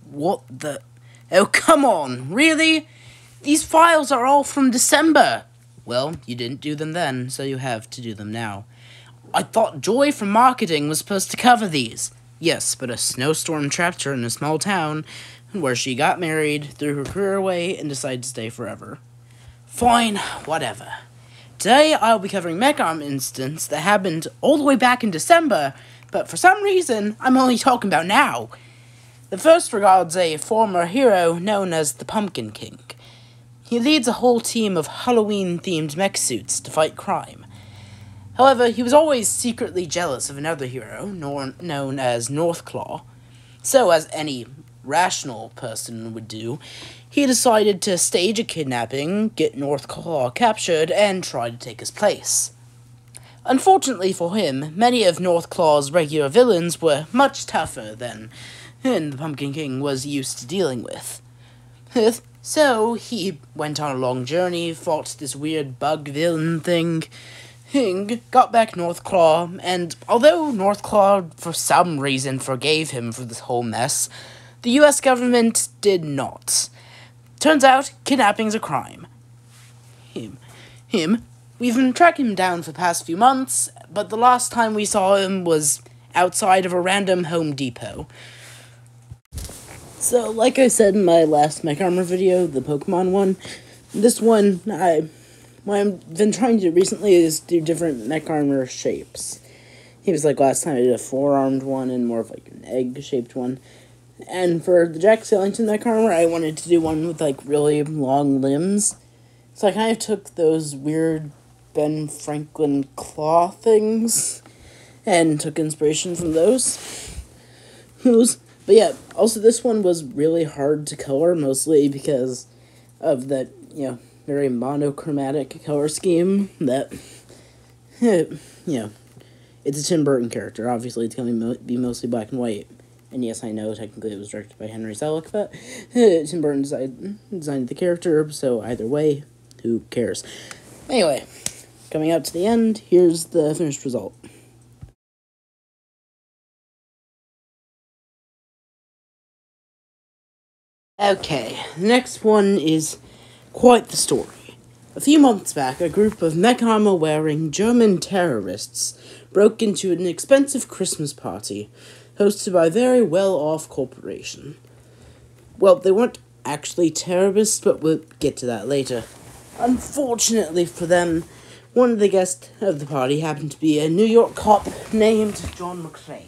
What the... Oh, come on, really? These files are all from December. Well, you didn't do them then, so you have to do them now. I thought Joy from marketing was supposed to cover these. Yes, but a snowstorm trapped her in a small town where she got married, threw her career away, and decided to stay forever. Fine, whatever. Today, I'll be covering Mech Armors incidents that happened all the way back in December, but for some reason, I'm only talking about now. The first regards a former hero known as the Pumpkin King. He leads a whole team of Halloween-themed mech suits to fight crime. However, he was always secretly jealous of another hero, known as Northclaw. So, as any rational person would do, he decided to stage a kidnapping, get Northclaw captured, and try to take his place. Unfortunately for him, many of Northclaw's regular villains were much tougher than the Pumpkin King was used to dealing with. So, he went on a long journey, fought this weird bug villain thing, got back Northclaw, and although Northclaw for some reason forgave him for this whole mess, the US government did not. Turns out, kidnapping's a crime. We've been tracking him down for the past few months, but the last time we saw him was outside of a random Home Depot. So, like I said in my last Mech Armor video, the Pokemon one, this one, what I've been trying to do recently is do different Mech Armor shapes. He was like last time I did a 4-armed one and more of like an egg-shaped one. And for the Jack Skellington Mech Armor, I wanted to do one with like really long limbs. So I kind of took those weird Ben Franklin claw things and took inspiration from those. But yeah, also this one was really hard to color, mostly because of that, very monochromatic color scheme that, it's a Tim Burton character. Obviously, it's going to be mostly black and white. And yes, I know, technically it was directed by Henry Selick, but Tim Burton designed the character, so either way, who cares? Anyway, coming out to the end, here's the finished result. Okay, the next one is quite the story. A few months back, a group of Mech Armor-wearing German terrorists broke into an expensive Christmas party hosted by a very well-off corporation. Well, they weren't actually terrorists, but we'll get to that later. Unfortunately for them, one of the guests of the party happened to be a New York cop named John McClane.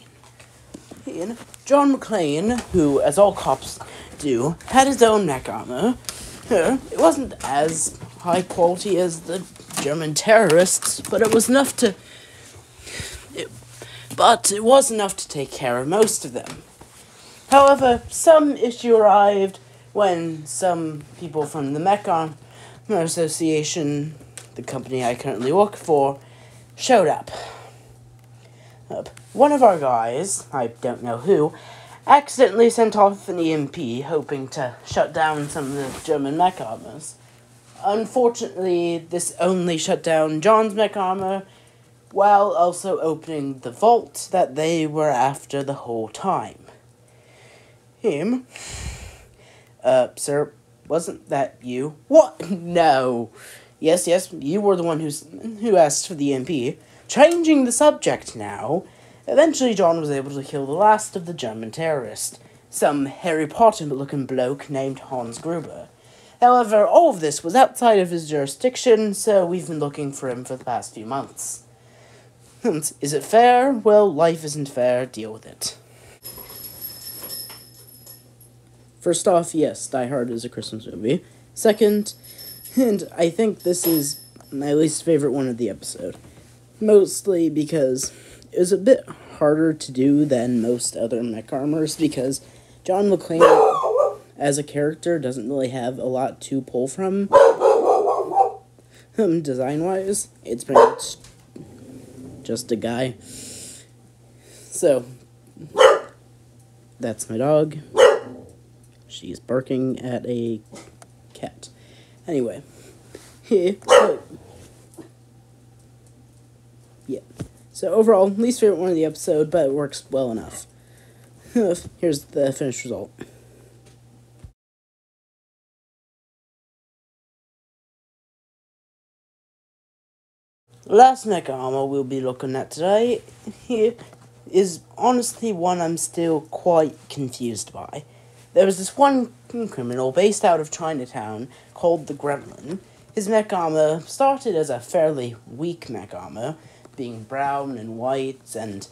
John McClane, who, as all cops do, had his own Mech Armor. It wasn't as high quality as the German terrorists, but it was enough to... It was enough to take care of most of them. However, some issue arrived when some people from the Mech Armor Association, the company I currently work for, showed up. One of our guys, I don't know who, accidentally sent off an EMP, hoping to shut down some of the German Mech Armors. Unfortunately, this only shut down John's Mech Armor, while also opening the vault that they were after the whole time. Sir, wasn't that you? What? No. Yes, you were the one who asked for the EMP. Changing the subject now, eventually John was able to kill the last of the German terrorists, some Harry Potter-looking bloke named Hans Gruber. However, all of this was outside of his jurisdiction, so we've been looking for him for the past few months. Is it fair? Well, life isn't fair. Deal with it. First off, yes, Die Hard is a Christmas movie. Second, and I think this is my least favorite one of the episode. Mostly because it was a bit harder to do than most other Mech Armors, because John McClane, as a character, doesn't really have a lot to pull from. Design-wise, it's pretty much just a guy. So, that's my dog. She's barking at a cat. Anyway, so overall, least favorite one of the episode, but it works well enough. Here's the finished result. last Mech Armor we'll be looking at today here is honestly one I'm still quite confused by. There was this one criminal based out of Chinatown called the Gremlin. His Mech Armor started as a fairly weak Mech Armor, being brown and white and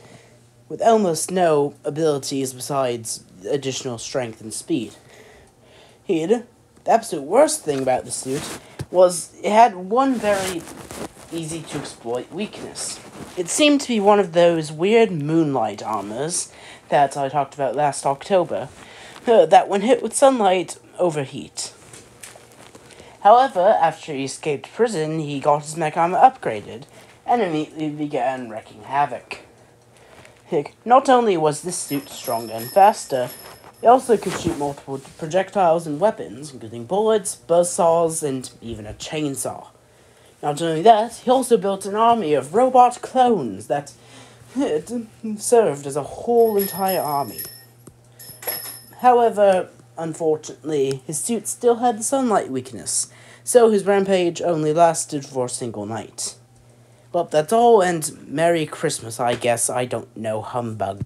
with almost no abilities besides additional strength and speed. The absolute worst thing about the suit was it had one very easy to exploit weakness. It seemed to be one of those weird moonlight armors that I talked about last October, that when hit with sunlight, overheat. However, after he escaped prison, he got his mech armor upgraded, and immediately began wreaking havoc. Not only was this suit stronger and faster, it also could shoot multiple projectiles and weapons, including bullets, buzzsaws, and even a chainsaw. Not only that, he also built an army of robot clones that served as a whole entire army. However, unfortunately, his suit still had the sunlight weakness, so his rampage only lasted for a single night. Well, that's all, and Merry Christmas, I guess. I don't know, humbug.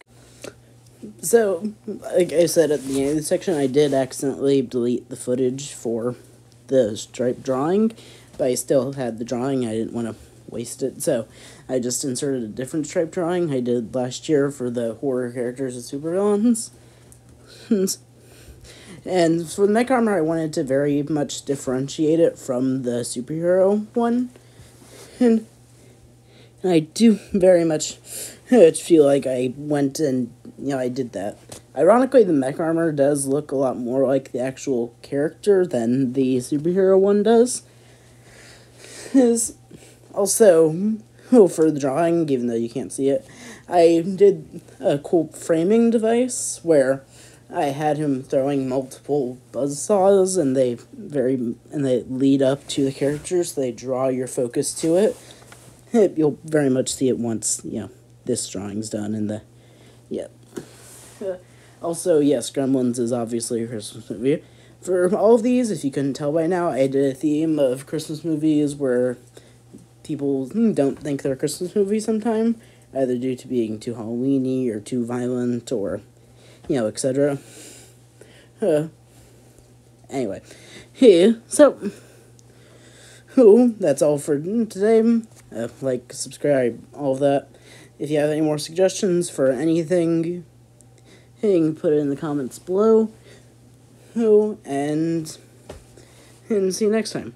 So, like I said at the end of the section, I did accidentally delete the footage for the stripe drawing, but I still had the drawing. I didn't want to waste it, so I just inserted a different stripe drawing I did last year for the horror characters and supervillains. And for the Mech Armor, I wanted to very much differentiate it from the superhero one. And I do very much feel like I went and, I did that. Ironically, the Mech Armor does look a lot more like the actual character than the superhero one does. Also, for the drawing, even though you can't see it, I did a cool framing device where I had him throwing multiple buzzsaws, and they lead up to the character, so they draw your focus to it. You'll very much see it once, this drawing's done, and Also, yes, Gremlins is obviously a Christmas movie. For all of these, if you couldn't tell by now, I did a theme of Christmas movies where people don't think they're a Christmas movie sometime, either due to being too Halloween-y or too violent or, etc. Anyway, so, that's all for today. Like, subscribe, all of that. If you have any more suggestions for anything, put it in the comments below. And see you next time.